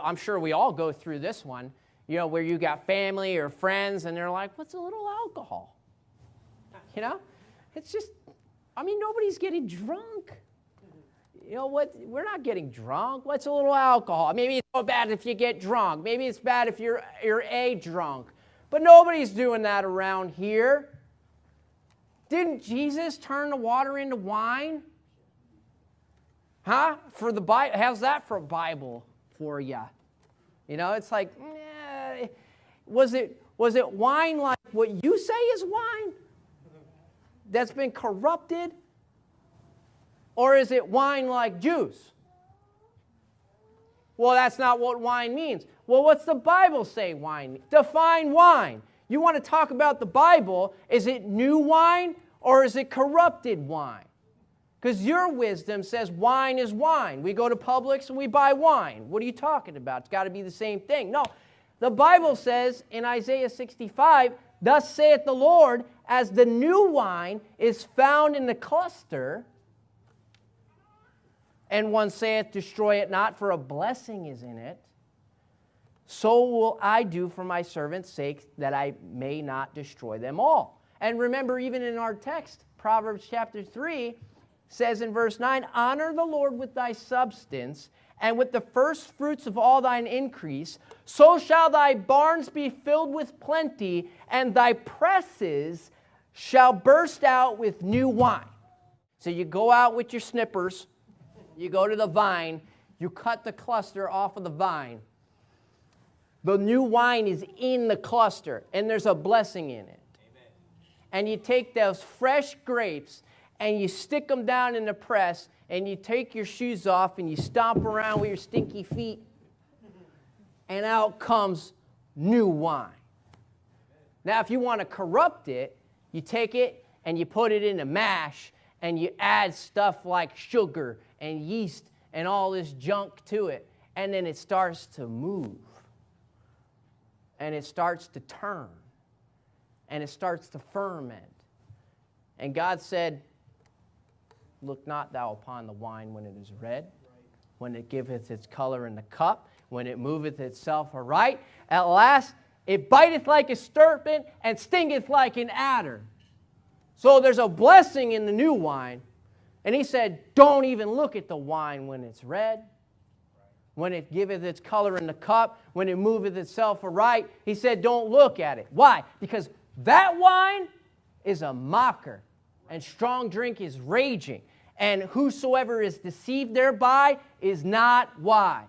I'm sure we all go through this one, where you got family or friends and they're like, what's a little alcohol? It's just, nobody's getting drunk. We're not getting drunk. What's a little alcohol? Maybe it's so bad if you get drunk. Maybe it's bad if you're a drunk. But nobody's doing that around here. Didn't Jesus turn the water into wine? Huh? For the Bible, how's that for a Bible for you? It's like, was it wine like what you say is wine? That's been corrupted? Or is it wine like juice? Well, that's not what wine means. Well, what's the Bible say wine means? Define wine. You want to talk about the Bible, is it new wine or is it corrupted wine? Because your wisdom says wine is wine. We go to Publix and we buy wine. What are you talking about? It's got to be the same thing. No, the Bible says in Isaiah 65, thus saith the Lord, as the new wine is found in the cluster, and one saith, destroy it not, for a blessing is in it, so will I do for my servants' sake, that I may not destroy them all. And remember, even in our text, Proverbs chapter 3 says in verse 9, honor the Lord with thy substance, and with the first fruits of all thine increase, so shall thy barns be filled with plenty, and thy presses shall burst out with new wine. So you go out with your snippers, you go to the vine, you cut the cluster off of the vine. The new wine is in the cluster, and there's a blessing in it. Amen. And you take those fresh grapes, and you stick them down in the press, and you take your shoes off, and you stomp around with your stinky feet, and out comes new wine. Now, if you want to corrupt it, you take it, and you put it in a mash, and you add stuff like sugar and yeast and all this junk to it, and then it starts to move, and it starts to turn, and it starts to ferment. And God said, look not thou upon the wine when it is red, when it giveth its color in the cup, when it moveth itself aright. At last it biteth like a serpent and stingeth like an adder. So there's a blessing in the new wine. And he said, don't even look at the wine when it's red, when it giveth its color in the cup, when it moveth itself aright. He said, don't look at it. Why? Because that wine is a mocker, and strong drink is raging, and whosoever is deceived thereby is not wise.